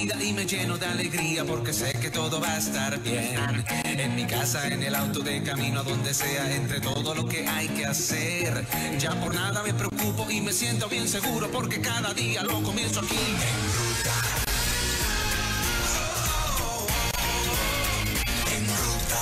vida y me lleno de alegría porque sé que todo va a estar bien. En mi casa, en el auto, de camino a donde sea, entre todo lo que hay que hacer. Ya por nada me preocupo y me siento bien seguro porque cada día lo comienzo aquí en ruta. En ruta.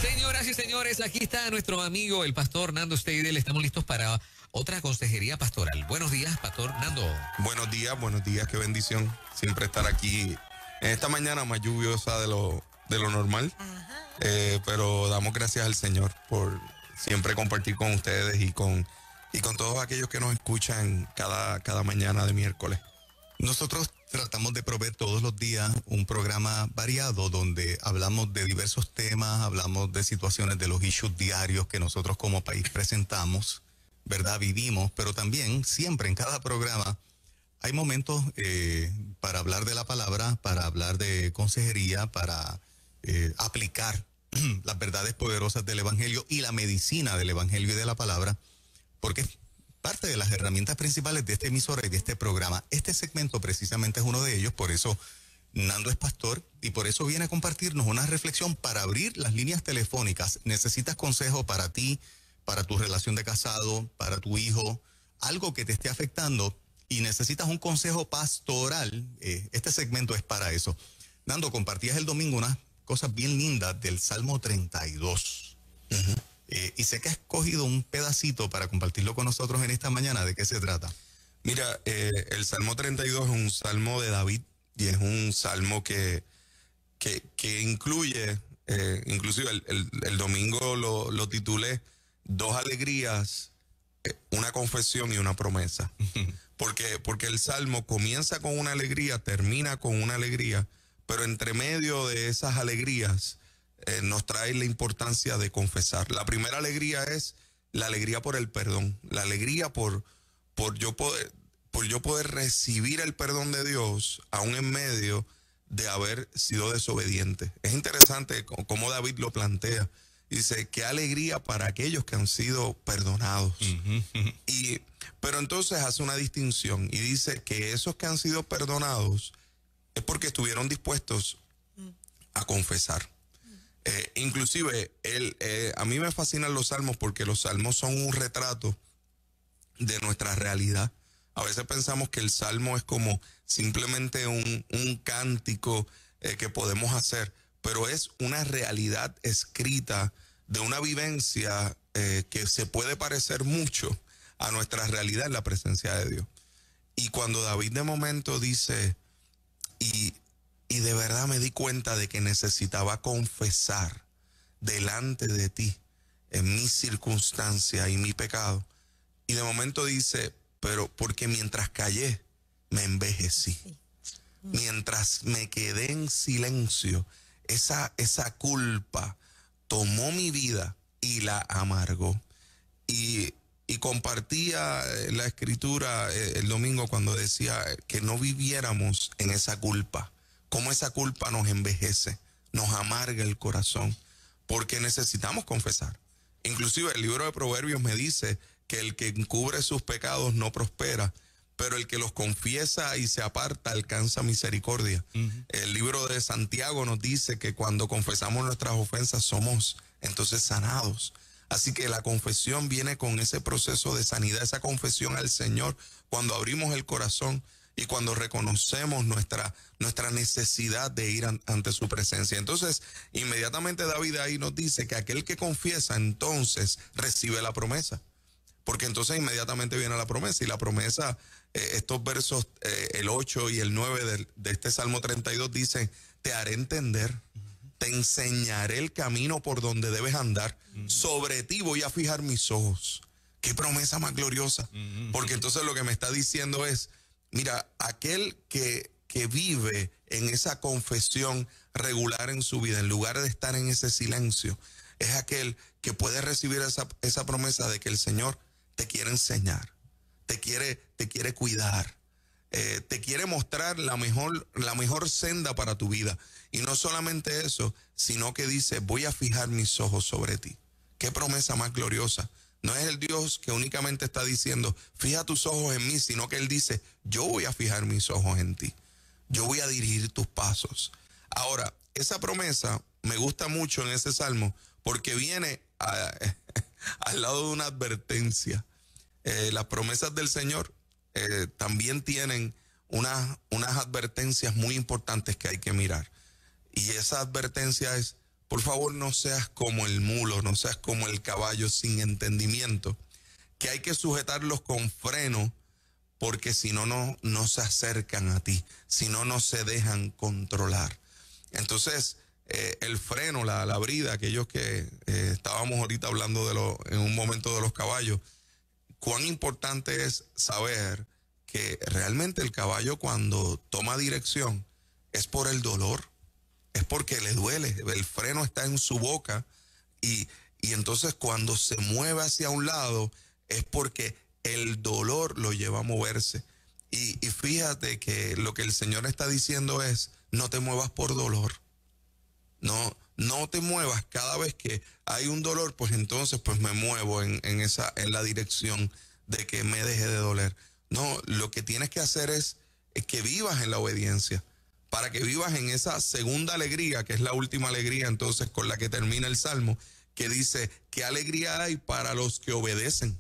Señoras y señores, aquí está nuestro amigo el pastor Nando Steidel. Estamos listos para otra consejería pastoral. Buenos días, pastor Nando. Buenos días, qué bendición siempre estar aquí en esta mañana más lluviosa de lo normal. Pero damos gracias al Señor por siempre compartir con ustedes y con todos aquellos que nos escuchan cada mañana de miércoles. Nosotros tratamos de proveer todos los días un programa variado donde hablamos de diversos temas, hablamos de situaciones de los issues diarios que nosotros como país presentamos, ¿verdad? Vivimos, pero también siempre en cada programa hay momentos para hablar de la palabra, para hablar de consejería, para aplicar las verdades poderosas del Evangelio y la medicina del Evangelio y de la palabra, porque parte de las herramientas principales de esta emisora y de este programa. Este segmento precisamente es uno de ellos, por eso Nando es pastor y por eso viene a compartirnos una reflexión para abrir las líneas telefónicas. Necesitas consejo para ti, para tu relación de casado, para tu hijo, algo que te esté afectando y necesitas un consejo pastoral. Este segmento es para eso. Nando, compartías el domingo unas cosas bien lindas del Salmo 32. Uh-huh. Y sé que has escogido un pedacito para compartirlo con nosotros en esta mañana. ¿De qué se trata? Mira, el Salmo 32 es un salmo de David y es un salmo que incluye, inclusive el domingo lo titulé Dos alegrías, una confesión y una promesa. Porque el salmo comienza con una alegría, termina con una alegría, pero entre medio de esas alegrías nos trae la importancia de confesar. La primera alegría es la alegría por el perdón, la alegría por yo poder recibir el perdón de Dios aún en medio de haber sido desobediente. Es interesante cómo David lo plantea. Dice, qué alegría para aquellos que han sido perdonados. Pero entonces hace una distinción y dice que esos que han sido perdonados es porque estuvieron dispuestos a confesar. Inclusive, a mí me fascinan los salmos porque los salmos son un retrato de nuestra realidad. A veces pensamos que el salmo es como simplemente un cántico que podemos hacer, pero es una realidad escrita de una vivencia que se puede parecer mucho a nuestra realidad en la presencia de Dios. Y cuando David de momento dice, y de verdad me di cuenta de que necesitaba confesar delante de ti en mi circunstancia y mi pecado. Y de momento dice, pero porque mientras callé, me envejecí. Sí. Mientras me quedé en silencio, esa culpa tomó mi vida y la amargó. Y compartía la escritura el domingo cuando decía que no viviéramos en esa culpa. Cómo esa culpa nos envejece, nos amarga el corazón, porque necesitamos confesar. Inclusive el libro de Proverbios me dice que el que encubre sus pecados no prospera, pero el que los confiesa y se aparta alcanza misericordia. Uh-huh. El libro de Santiago nos dice que cuando confesamos nuestras ofensas somos entonces sanados. Así que la confesión viene con ese proceso de sanidad, esa confesión al Señor, cuando abrimos el corazón y cuando reconocemos nuestra necesidad de ir ante su presencia. Entonces, inmediatamente David ahí nos dice que aquel que confiesa entonces recibe la promesa. Porque entonces inmediatamente viene la promesa. Y la promesa, estos versos, el 8 y el 9 de este Salmo 32 dicen, te haré entender, te enseñaré el camino por donde debes andar. Sobre ti voy a fijar mis ojos. Qué promesa más gloriosa. Porque entonces lo que me está diciendo es, mira, aquel que vive en esa confesión regular en su vida, en lugar de estar en ese silencio, es aquel que puede recibir esa promesa de que el Señor te quiere enseñar, te quiere cuidar, te quiere mostrar la mejor senda para tu vida. Y no solamente eso, sino que dice, voy a fijar mis ojos sobre ti. Qué promesa más gloriosa. No es el Dios que únicamente está diciendo, fija tus ojos en mí, sino que Él dice, yo voy a fijar mis ojos en ti. Yo voy a dirigir tus pasos. Ahora, esa promesa me gusta mucho en ese salmo porque viene al lado de una advertencia. Las promesas del Señor también tienen unas advertencias muy importantes que hay que mirar. Y esa advertencia es, por favor, no seas como el mulo, no seas como el caballo sin entendimiento, que hay que sujetarlos con freno, porque si no, no se acercan a ti, si no, no se dejan controlar. Entonces, el freno, la brida, aquellos que estábamos ahorita hablando en un momento de los caballos, cuán importante es saber que realmente el caballo cuando toma dirección es por el dolor, es porque le duele, el freno está en su boca y entonces cuando se mueve hacia un lado es porque el dolor lo lleva a moverse. Y fíjate que lo que el Señor está diciendo es, no te muevas por dolor. No te muevas. Cada vez que hay un dolor, pues entonces pues me muevo en la dirección de que me deje de doler. No, lo que tienes que hacer es que vivas en la obediencia, para que vivas en esa segunda alegría, que es la última alegría entonces con la que termina el Salmo, que dice, ¿qué alegría hay para los que obedecen?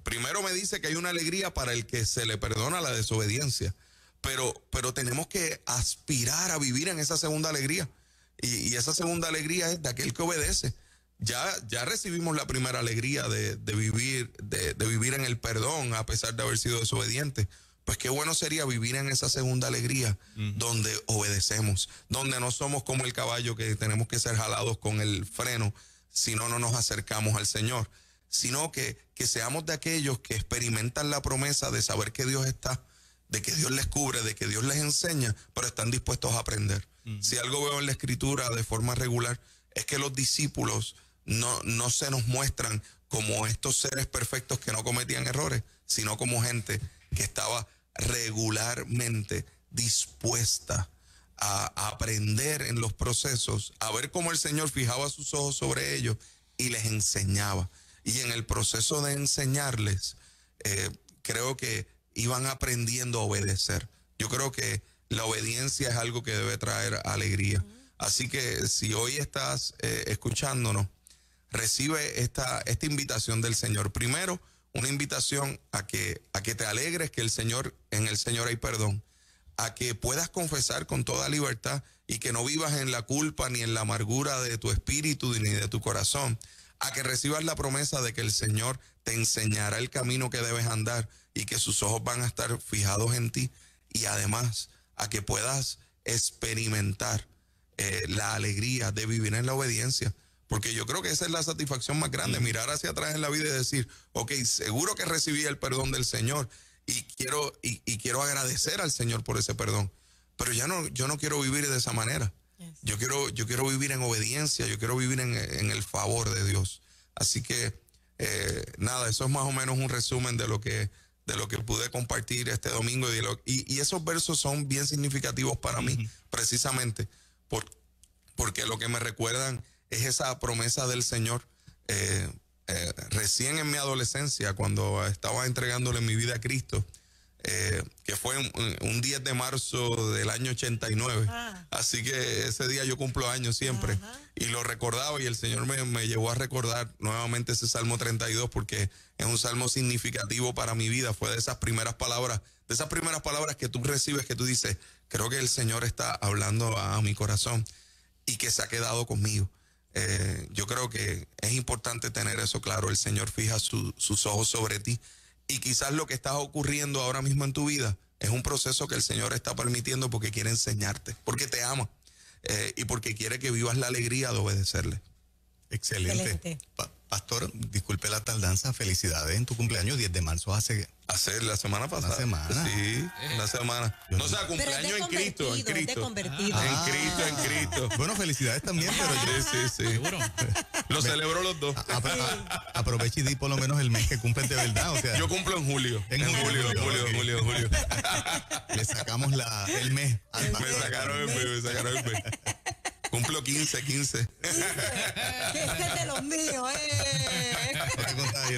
Primero me dice que hay una alegría para el que se le perdona la desobediencia, pero tenemos que aspirar a vivir en esa segunda alegría. Y esa segunda alegría es de aquel que obedece. Ya recibimos la primera alegría de vivir en el perdón a pesar de haber sido desobediente. Pues qué bueno sería vivir en esa segunda alegría donde obedecemos, donde no somos como el caballo que tenemos que ser jalados con el freno, si no nos acercamos al Señor, sino que seamos de aquellos que experimentan la promesa de saber que Dios está, de que Dios les cubre, de que Dios les enseña, pero están dispuestos a aprender. Si algo veo en la Escritura de forma regular, es que los discípulos no se nos muestran como estos seres perfectos que no cometían errores, sino como gente que estaba regularmente dispuesta a aprender en los procesos, a ver cómo el Señor fijaba sus ojos sobre ellos y les enseñaba. Y en el proceso de enseñarles, creo que iban aprendiendo a obedecer. Yo creo que la obediencia es algo que debe traer alegría. Así que si hoy estás escuchándonos, recibe esta invitación del Señor. Primero, una invitación a que te alegres que en el Señor hay perdón, a que puedas confesar con toda libertad y que no vivas en la culpa ni en la amargura de tu espíritu ni de tu corazón, a que recibas la promesa de que el Señor te enseñará el camino que debes andar y que sus ojos van a estar fijados en ti, y además a que puedas experimentar la alegría de vivir en la obediencia. Porque yo creo que esa es la satisfacción más grande, mirar hacia atrás en la vida y decir, ok, seguro que recibí el perdón del Señor y quiero agradecer al Señor por ese perdón. Pero yo no quiero vivir de esa manera. Yo quiero vivir en obediencia, yo quiero vivir en el favor de Dios. Así que, nada, eso es más o menos un resumen de lo que pude compartir este domingo. Y esos versos son bien significativos para mí, precisamente porque lo que me recuerdan es esa promesa del Señor. Recién en mi adolescencia, cuando estaba entregándole mi vida a Cristo, que fue un 10 de marzo del año 89. Así que ese día yo cumplo años siempre. Y lo recordaba, y el Señor me llevó a recordar nuevamente ese Salmo 32, porque es un salmo significativo para mi vida. Fue de esas primeras palabras que tú recibes, que tú dices, creo que el Señor está hablando a mi corazón y que se ha quedado conmigo. Yo creo que es importante tener eso claro. El Señor fija sus ojos sobre ti, y quizás lo que está ocurriendo ahora mismo en tu vida es un proceso que el Señor está permitiendo porque quiere enseñarte, porque te ama, y porque quiere que vivas la alegría de obedecerle. Excelente. Pastor, disculpe la tardanza, felicidades en tu cumpleaños 10 de marzo hace la semana pasada. Una semana. Sí, una semana. No, o sea, cumpleaños en Cristo, en Cristo. convertido. En Cristo. Bueno, felicidades también, pero Sí. Seguro. Lo celebro los dos. Aprovecha y di por lo menos el mes que cumples de verdad. O sea, Yo cumplo en julio. En julio. Ok. Le sacamos el mes. Me sacaron el mes. Cumplo 15. Ese es de los míos,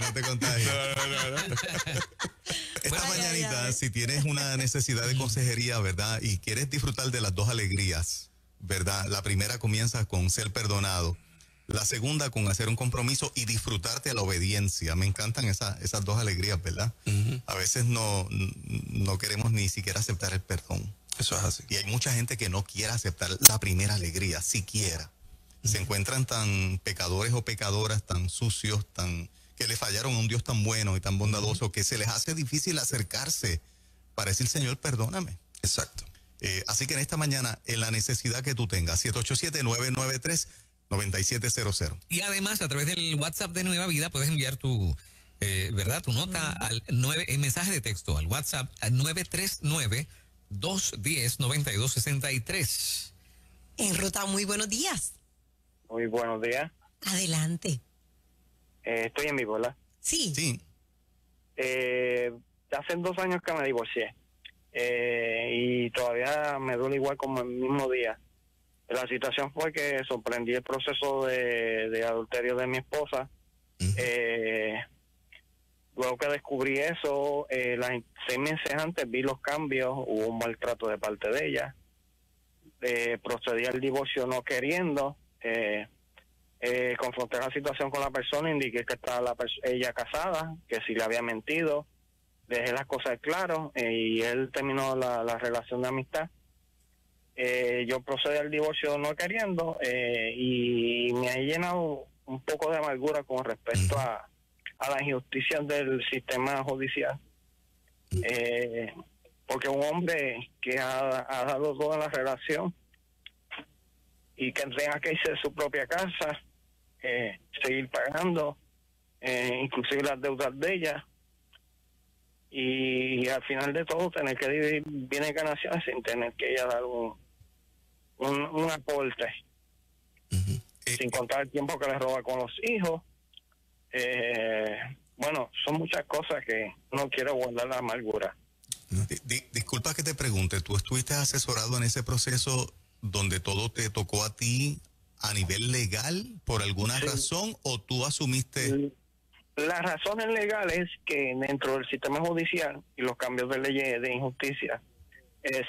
No te contagies. No. Esta mañanita, si tienes una necesidad de consejería, ¿verdad? Y quieres disfrutar de las dos alegrías, ¿verdad? La primera comienza con ser perdonado. La segunda con hacer un compromiso y disfrutarte a la obediencia. Me encantan esas dos alegrías, ¿verdad? Uh-huh. A veces no queremos ni siquiera aceptar el perdón. Eso es así. Y hay mucha gente que no quiere aceptar la primera alegría, siquiera. Se encuentran tan pecadores o pecadoras, tan sucios, que le fallaron a un Dios tan bueno y tan bondadoso, que se les hace difícil acercarse para decir, Señor, perdóname. Exacto. Así que en esta mañana, en la necesidad que tú tengas, 787-993-9700. Y además, a través del WhatsApp de Nueva Vida, puedes enviar tu nota en mensaje de texto al WhatsApp al 939-210-9263. En ruta, muy buenos días. Muy buenos días. Adelante. Estoy en vivo, ¿verdad? Sí. Hace 2 años que me divorcié. Y todavía me duele igual como el mismo día. La situación fue que sorprendí el proceso de adulterio de mi esposa. Luego que descubrí eso, 6 meses antes vi los cambios, hubo un maltrato de parte de ella. Procedí al divorcio no queriendo. Confronté la situación con la persona, indiqué que estaba ella casada, que si le había mentido, dejé las cosas claras y él terminó la relación de amistad. Yo procedí al divorcio no queriendo y me ha llenado un poco de amargura con respecto a la injusticia del sistema judicial. Porque un hombre que ha dado todo en la relación y que tenga que irse de su propia casa, seguir pagando, inclusive las deudas de ella, y al final de todo tener que dividir bienes y ganancias sin tener que ella dar un aporte, sin contar el tiempo que le roba con los hijos. Bueno, son muchas cosas que no quiero guardar la amargura. Disculpa que te pregunte, ¿tú estuviste asesorado en ese proceso donde todo te tocó a ti a nivel legal por alguna razón o tú asumiste? La razón legal es que dentro del sistema judicial y los cambios de leyes de injusticia,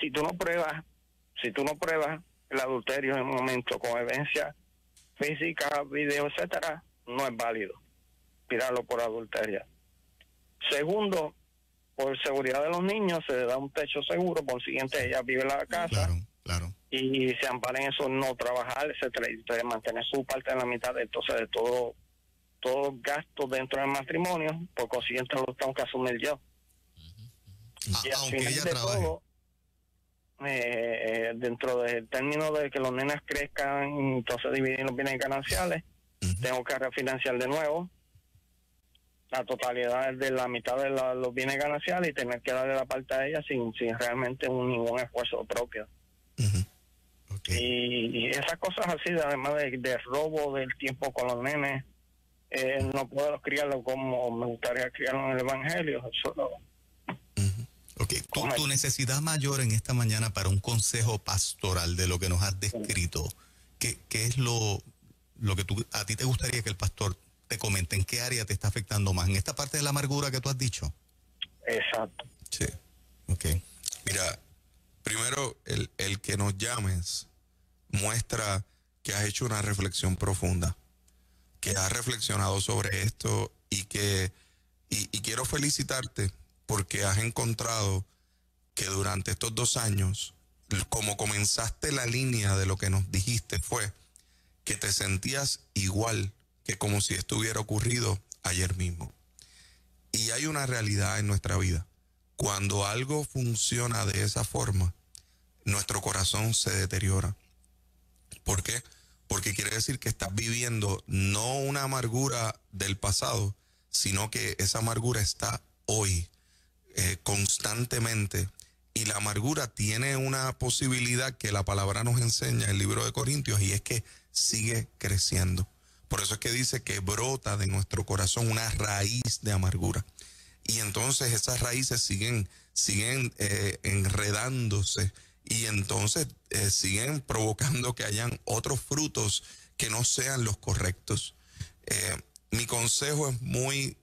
si tú no pruebas el adulterio en el momento con evidencia física, video, etcétera, no es válido tirarlo por adulterio. Segundo, por seguridad de los niños se le da un techo seguro, por consiguiente ella vive en la casa. Claro. Y se ampara en eso, no trabajar, etcétera, y mantener su parte en la mitad de todo gasto dentro del matrimonio, por consiguiente lo tengo que asumir yo. Y al aunque final ella de trabaje. todo, dentro del término de que los nenas crezcan, entonces dividen los bienes gananciales, tengo que refinanciar de nuevo la totalidad de la mitad de los bienes gananciales y tener que darle la parte a ella sin realmente ningún esfuerzo propio. Y esas cosas así, además de robo del tiempo con los nenes, no puedo criarlo como me gustaría criarlo en el Evangelio. Tu necesidad mayor en esta mañana para un consejo pastoral de lo que nos has descrito, ¿qué es lo que a ti te gustaría que el pastor te comente? ¿En qué área te está afectando más? ¿En esta parte de la amargura que tú has dicho? Exacto. Sí. Ok. Mira, primero, el que nos llames muestra que has hecho una reflexión profunda, que has reflexionado sobre esto y quiero felicitarte porque has encontrado que durante estos 2 años, como comenzaste la línea de lo que nos dijiste, fue que te sentías igual que como si esto hubiera ocurrido ayer mismo. Y hay una realidad en nuestra vida. Cuando algo funciona de esa forma, nuestro corazón se deteriora. ¿Por qué? porque quiere decir que estás viviendo no una amargura del pasado, sino que esa amargura está hoy, constantemente. Y la amargura tiene una posibilidad que la palabra nos enseña en el libro de Corintios, y es que sigue creciendo. Por eso es que dice que brota de nuestro corazón una raíz de amargura. Y entonces esas raíces siguen enredándose, y entonces siguen provocando que hayan otros frutos que no sean los correctos. Mi consejo es muy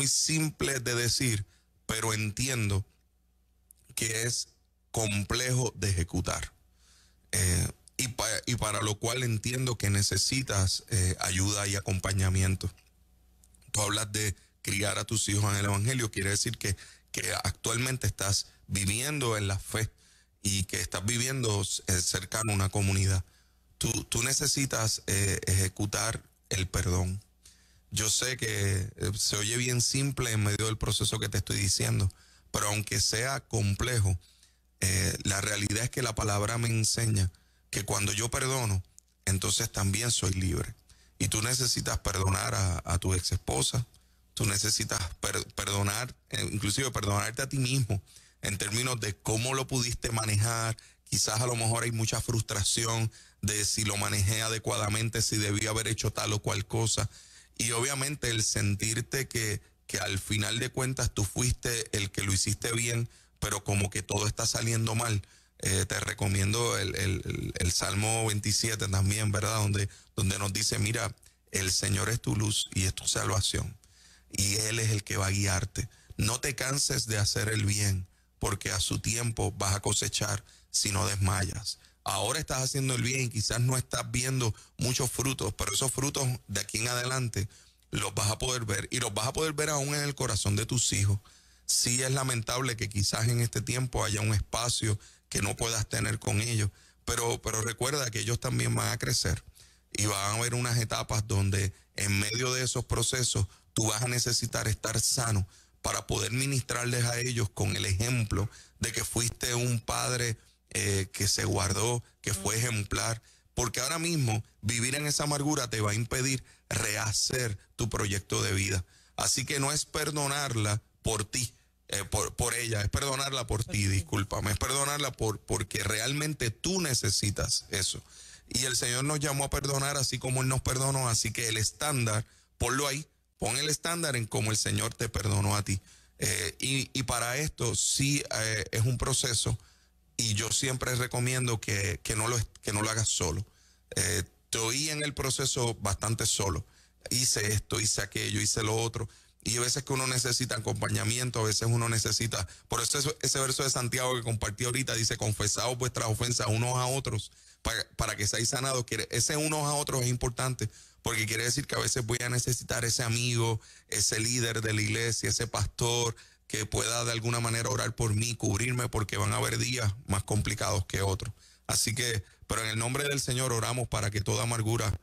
simple de decir, pero entiendo que es complejo de ejecutar. Y para lo cual entiendo que necesitas ayuda y acompañamiento. Tú hablas de criar a tus hijos en el Evangelio, quiere decir que actualmente estás viviendo en la fe y que estás viviendo cercano a una comunidad. Tú necesitas ejecutar el perdón. Yo sé que se oye bien simple en medio del proceso que te estoy diciendo, pero aunque sea complejo, la realidad es que la palabra me enseña que cuando yo perdono, entonces también soy libre. Y tú necesitas perdonar a tu ex esposa, tú necesitas perdonar, inclusive perdonarte a ti mismo, en términos de cómo lo pudiste manejar. Quizás a lo mejor hay mucha frustración de si lo manejé adecuadamente, si debía haber hecho tal o cual cosa. Y obviamente el sentirte que al final de cuentas tú fuiste el que lo hiciste bien, pero como que todo está saliendo mal. Te recomiendo el Salmo 27 también, ¿verdad? Donde nos dice, mira, el Señor es tu luz y es tu salvación, y Él es el que va a guiarte. No te canses de hacer el bien, porque a su tiempo vas a cosechar si no desmayas. Ahora estás haciendo el bien y quizás no estás viendo muchos frutos, pero esos frutos de aquí en adelante los vas a poder ver, y los vas a poder ver aún en el corazón de tus hijos. Sí, es lamentable que quizás en este tiempo haya un espacio que no puedas tener con ellos, pero recuerda que ellos también van a crecer y van a haber unas etapas donde en medio de esos procesos tú vas a necesitar estar sano para poder ministrarles a ellos con el ejemplo de que fuiste un padre que se guardó, que fue ejemplar, porque ahora mismo vivir en esa amargura te va a impedir rehacer tu proyecto de vida. Así que no es perdonarla por ti, por ella, es perdonarla por ti, discúlpame, es perdonarla porque realmente tú necesitas eso. Y el Señor nos llamó a perdonar así como Él nos perdonó, así que el estándar, ponlo ahí, pon el estándar en cómo el Señor te perdonó a ti. Y para esto sí es un proceso, y yo siempre recomiendo que no lo hagas solo. Te oí en el proceso bastante solo. Hice esto, hice aquello, hice lo otro. Y a veces que uno necesita acompañamiento, a veces uno necesita... Por eso ese verso de Santiago que compartí ahorita dice, confesaos vuestras ofensas unos a otros para que seáis sanados. Ese unos a otros es importante, porque quiere decir que a veces voy a necesitar ese amigo, ese líder de la iglesia, ese pastor que pueda de alguna manera orar por mí, cubrirme, porque van a haber días más complicados que otros. Así que, pero en el nombre del Señor oramos para que toda amargura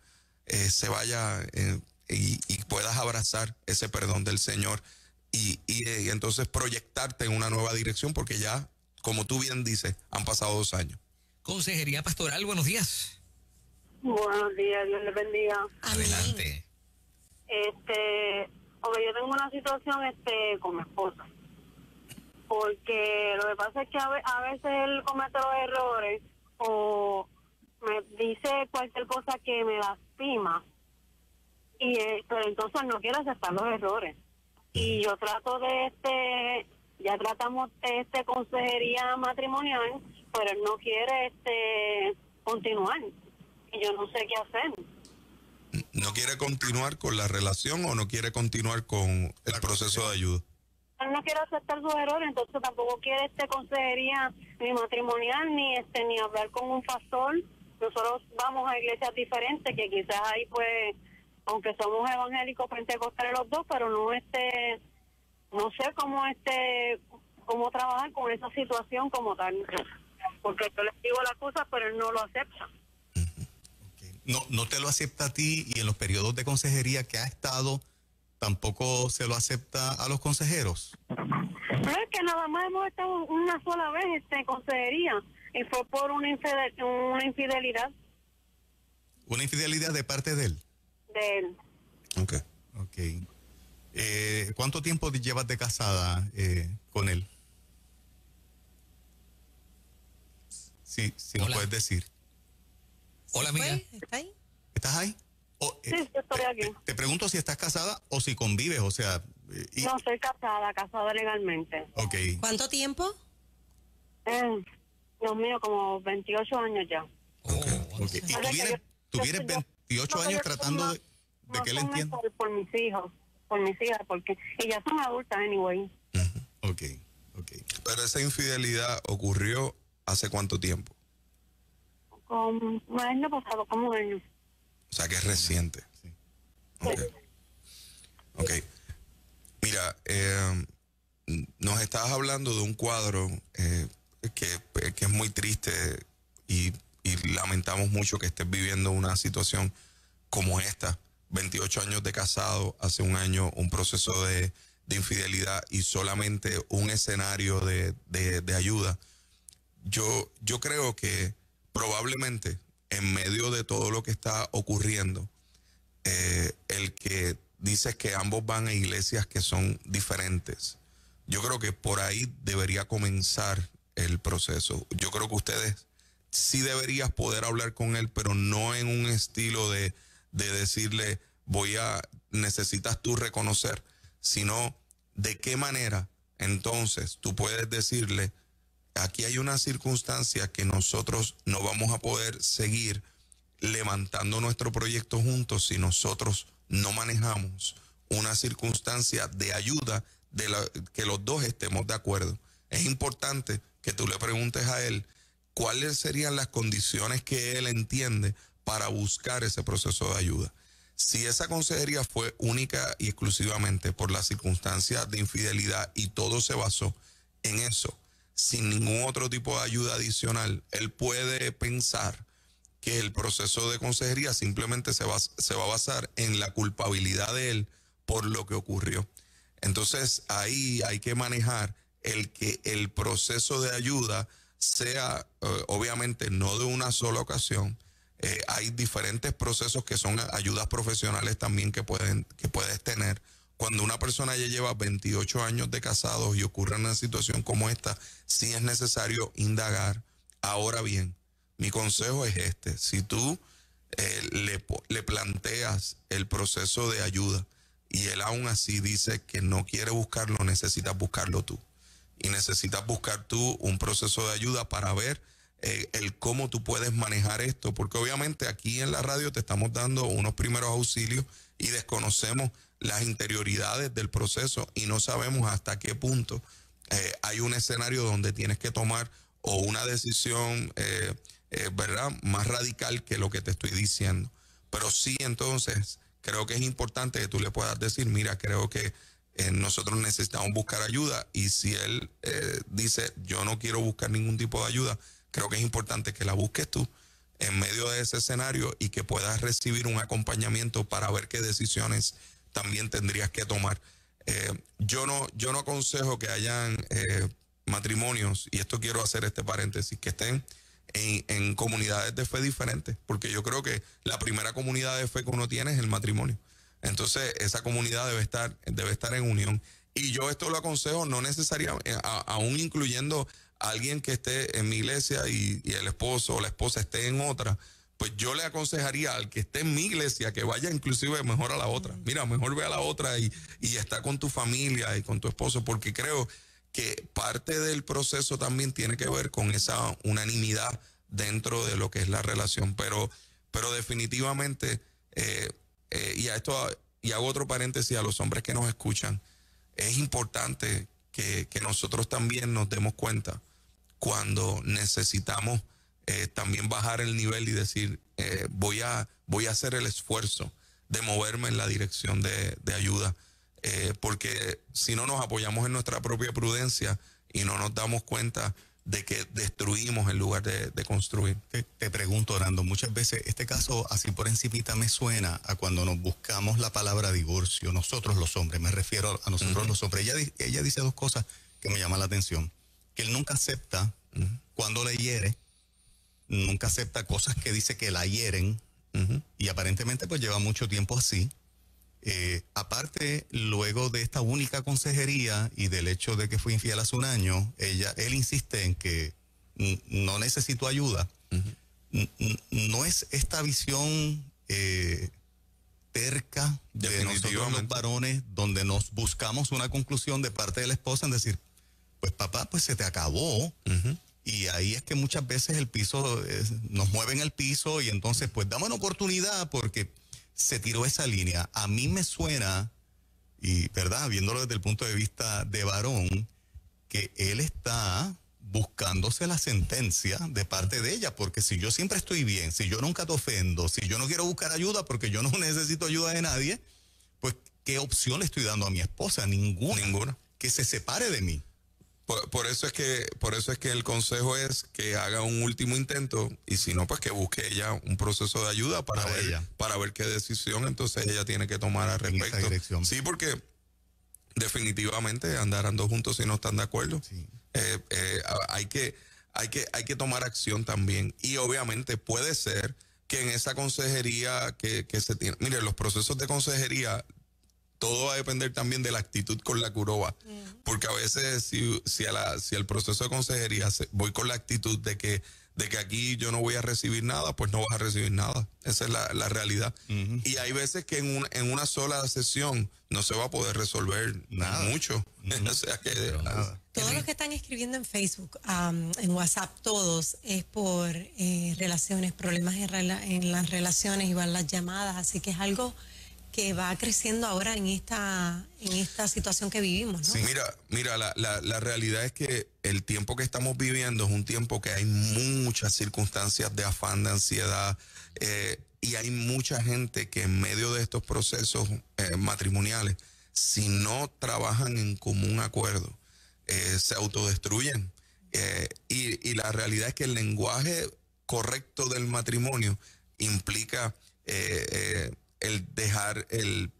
se vaya... Y puedas abrazar ese perdón del Señor y entonces proyectarte en una nueva dirección, porque ya, como tú bien dices, han pasado 2 años. Consejería Pastoral, buenos días. Buenos días, Dios les bendiga. Adelante. Porque yo tengo una situación con mi esposa, porque lo que pasa es que a veces él comete los errores o me dice cualquier cosa que me lastima. Pero entonces no quiere aceptar los errores. Y yo trato ya tratamos consejería matrimonial, pero él no quiere continuar. Y yo no sé qué hacer. ¿No quiere continuar con la relación o no quiere continuar con el proceso de ayuda? Él no quiere aceptar sus errores, entonces tampoco quiere consejería ni matrimonial, ni hablar con un pastor. Nosotros vamos a iglesias diferentes, que quizás ahí pues... aunque somos evangélicos pentecostales los dos, pero no no sé cómo trabajar con esa situación como tal, porque yo le digo la cosa, pero él no lo acepta. Okay. No te lo acepta a ti, y en los periodos de consejería que ha estado tampoco se lo acepta a los consejeros. No, es que nada más hemos estado una sola vez consejería, y fue por una infidelidad. ¿Una infidelidad de parte de él? de él. Ok. Ok. ¿Cuánto tiempo llevas de casada con él? Sí, lo Hola. puedes decir. Hola, ¿Se amiga. fue? ¿Está ahí? ¿Estás ahí? Sí, yo estoy aquí. Te pregunto si estás casada o si convives, o sea... No, soy casada legalmente. Ok. ¿Cuánto tiempo? Dios mío, como 28 años ya. Ok. ¿Y tú vienes 28 años tratando de que él entienda? Por mis hijos, por mis hijas, porque ellas son adultas, anyway. Ok. Pero esa infidelidad ocurrió ¿hace cuánto tiempo? Un año pasado, como un año. O sea, que es reciente. Sí. Ok. Mira, nos estabas hablando de un cuadro que es muy triste y lamentamos mucho que estés viviendo una situación como esta. 28 años de casado, hace un año un proceso de infidelidad y solamente un escenario de ayuda. Yo creo que probablemente en medio de todo lo que está ocurriendo, el que dices que ambos van a iglesias que son diferentes, yo creo que por ahí debería comenzar el proceso. Yo creo que ustedes sí deberías poder hablar con él, pero no en un estilo de decirle necesitas tú reconocer, sino de qué manera entonces tú puedes decirle, aquí hay una circunstancia que nosotros no vamos a poder seguir levantando nuestro proyecto juntos si nosotros no manejamos una circunstancia de ayuda que los dos estemos de acuerdo. Es importante que tú le preguntes a él cuáles serían las condiciones que él entiende para buscar ese proceso de ayuda. Si esa consejería fue única y exclusivamente por la circunstancia de infidelidad y todo se basó en eso, sin ningún otro tipo de ayuda adicional, él puede pensar que el proceso de consejería simplemente se va a basar en la culpabilidad de él por lo que ocurrió. Entonces ahí hay que manejar el que el proceso de ayuda sea, obviamente no de una sola ocasión. Hay diferentes procesos que son ayudas profesionales también que puedes tener. Cuando una persona ya lleva 28 años de casados y ocurre una situación como esta, sí es necesario indagar. Ahora bien, mi consejo es este: si tú le planteas el proceso de ayuda y él aún así dice que no quiere buscarlo, necesitas buscarlo tú. Y necesitas buscar tú un proceso de ayuda para ver el cómo tú puedes manejar esto, porque obviamente aquí en la radio te estamos dando unos primeros auxilios y desconocemos las interioridades del proceso y no sabemos hasta qué punto hay un escenario donde tienes que tomar o una decisión ¿verdad?, más radical que lo que te estoy diciendo. Pero sí, entonces creo que es importante que tú le puedas decir, mira, creo que nosotros necesitamos buscar ayuda, y si él dice yo no quiero buscar ningún tipo de ayuda, creo que es importante que la busques tú en medio de ese escenario y que puedas recibir un acompañamiento para ver qué decisiones también tendrías que tomar. Yo no aconsejo que hayan matrimonios, y esto quiero hacer este paréntesis, que estén en comunidades de fe diferentes, porque yo creo que la primera comunidad de fe que uno tiene es el matrimonio. Entonces esa comunidad debe estar en unión. Y yo esto lo aconsejo no necesariamente, aún incluyendo a alguien que esté en mi iglesia y el esposo o la esposa esté en otra, pues yo le aconsejaría al que esté en mi iglesia que vaya inclusive mejor a la otra. Mira, mejor ve a la otra y está con tu familia y con tu esposo, porque creo que parte del proceso también tiene que ver con esa unanimidad dentro de lo que es la relación. Pero definitivamente, y hago otro paréntesis a los hombres que nos escuchan, es importante que nosotros también nos demos cuenta cuando necesitamos también bajar el nivel y decir, voy a hacer el esfuerzo de moverme en la dirección de ayuda, porque si no nos apoyamos en nuestra propia prudencia y no nos damos cuenta de que destruimos en lugar de construir. Te pregunto, Orlando, muchas veces este caso así por encimita me suena a cuando nos buscamos la palabra divorcio, nosotros los hombres, me refiero a nosotros los hombres. Ella dice dos cosas que me llaman la atención: que él nunca acepta cuando le hiere, nunca acepta cosas que dice que la hieren, Y aparentemente pues lleva mucho tiempo así. Aparte, luego de esta única consejería y del hecho de que fue infiel hace un año, él insiste en que no necesito ayuda. No es esta visión terca de nosotros los varones, donde nos buscamos una conclusión de parte de la esposa en decir, pues papá, pues se te acabó. Y ahí es que muchas veces el piso, nos mueven el piso y entonces pues dame una oportunidad porque se tiró esa línea. A mí me suena, y verdad, viéndolo desde el punto de vista de varón, que él está buscándose la sentencia de parte de ella, porque si yo siempre estoy bien, si yo nunca te ofendo, si yo no quiero buscar ayuda porque yo no necesito ayuda de nadie, pues ¿qué opción le estoy dando a mi esposa? Ninguna. Que se separe de mí. Por eso es que el consejo es que haga un último intento y si no, pues que busque ella un proceso de ayuda para ver qué decisión entonces ella tiene que tomar al respecto. Sí, porque definitivamente andarán dos juntos si no están de acuerdo. Sí. Hay que tomar acción también. Y obviamente puede ser que en esa consejería que se tiene, mire, los procesos de consejería, todo va a depender también de la actitud con la que uno va. Porque a veces si el proceso de consejería voy con la actitud de que aquí yo no voy a recibir nada, pues no vas a recibir nada. Esa es la realidad. Y hay veces que en una sola sesión no se va a poder resolver mucho. O sea que nada. Todos los que están escribiendo en Facebook, en WhatsApp, todos, es por relaciones, problemas en las relaciones y van las llamadas. Así que es algo que va creciendo ahora en esta situación que vivimos, ¿no? Sí, mira, la realidad es que el tiempo que estamos viviendo es un tiempo que hay muchas circunstancias de afán, de ansiedad, y hay mucha gente que en medio de estos procesos matrimoniales, si no trabajan en común acuerdo, se autodestruyen. Y la realidad es que el lenguaje correcto del matrimonio implica el dejar el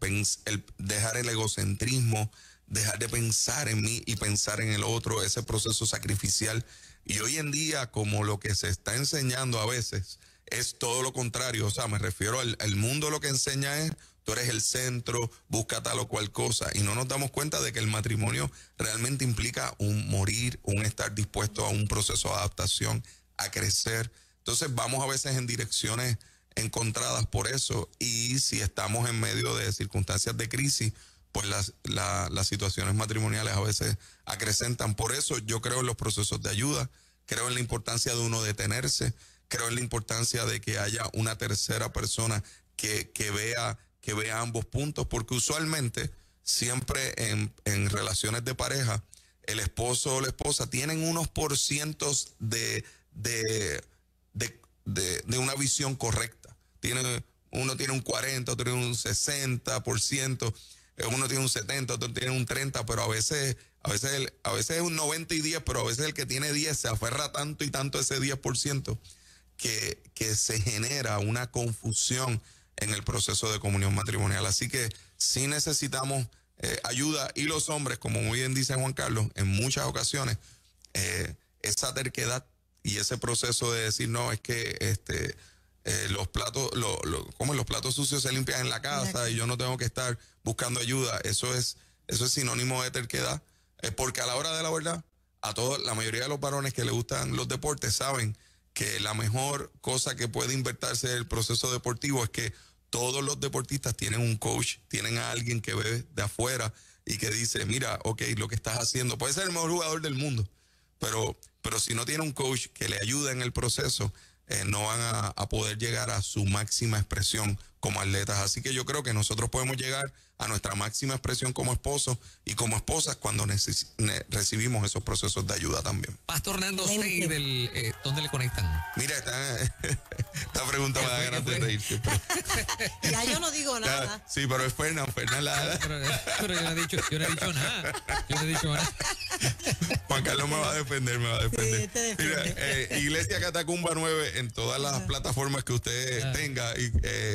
egocentrismo, dejar de pensar en mí y pensar en el otro, ese proceso sacrificial. Y hoy en día, como lo que se está enseñando a veces es todo lo contrario, o sea, me refiero al mundo, lo que enseña es, tú eres el centro, busca tal o cual cosa, y no nos damos cuenta de que el matrimonio realmente implica un morir, un estar dispuesto a un proceso de adaptación, a crecer. Entonces vamos a veces en direcciones encontradas por eso, y si estamos en medio de circunstancias de crisis, pues las situaciones matrimoniales a veces acrecentan. Por eso yo creo en los procesos de ayuda, creo en la importancia de uno detenerse, creo en la importancia de que haya una tercera persona que vea ambos puntos, porque usualmente siempre en relaciones de pareja, el esposo o la esposa tienen unos porcientos de una visión correcta. Uno tiene un 40, otro tiene un 60%, uno tiene un 70, otro tiene un 30, pero a veces es un 90 y 10, pero a veces el que tiene 10 se aferra tanto y tanto a ese 10% que se genera una confusión en el proceso de comunión matrimonial. Así que sí necesitamos ayuda, y los hombres, como muy bien dice Juan Carlos, en muchas ocasiones, esa terquedad y ese proceso de decir, no, es que los platos sucios se limpian en la casa y yo no tengo que estar buscando ayuda, eso es sinónimo de terquedad, porque a la hora de la verdad, la mayoría de los varones que les gustan los deportes saben que la mejor cosa que puede invertirse en el proceso deportivo es que todos los deportistas tienen un coach, tienen a alguien que ve de afuera y que dice, mira, ok, lo que estás haciendo, puede ser el mejor jugador del mundo, pero si no tiene un coach que le ayude en el proceso, no van a poder llegar a su máxima expresión como atletas. Así que yo creo que nosotros podemos llegar a nuestra máxima expresión como esposos y como esposas cuando recibimos esos procesos de ayuda también. Pastor Nando Seidel, ¿dónde le conectan? Mira, esta pregunta me da ganas de reír siempre. Ya yo no digo nada. Sí, pero es Fernan la... Pero yo no he dicho nada. Juan Carlos me va a defender. Sí, te defiende. Mira, Iglesia Catacumba 9 en todas las plataformas que usted tenga. Y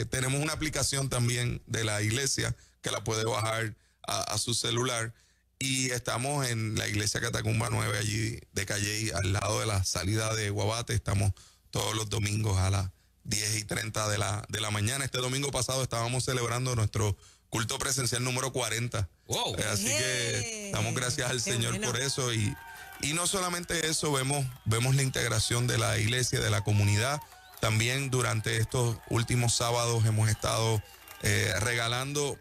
tenemos una aplicación también de la iglesia que la puede bajar a su celular. Y estamos en la Iglesia Catacumba 9 allí de Calley, al lado de la salida de Guabate. Estamos todos los domingos a las 10:30 de la mañana. Este domingo pasado estábamos celebrando nuestro culto presencial número 40. Wow. Así que damos gracias al Señor por eso. Y no solamente eso, vemos la integración de la iglesia, de la comunidad. También durante estos últimos sábados hemos estado regalando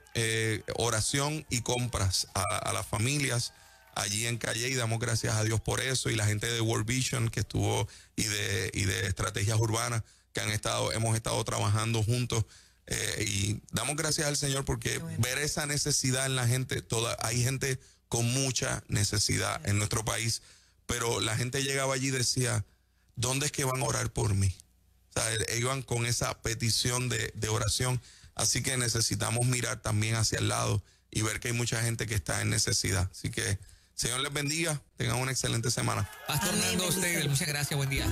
oración y compras a las familias allí en Calle, y damos gracias a Dios por eso, y la gente de World Vision que estuvo y de Estrategias Urbanas que hemos estado trabajando juntos, y damos gracias al Señor porque ver esa necesidad en la gente, hay gente con mucha necesidad en nuestro país, pero la gente llegaba allí y decía, ¿dónde es que van a orar por mí? O sea, iban con esa petición de oración, así que necesitamos mirar también hacia el lado y ver que hay mucha gente que está en necesidad. Así que Señor les bendiga, tengan una excelente semana. Pastor Nando, usted, muchas gracias, buen día.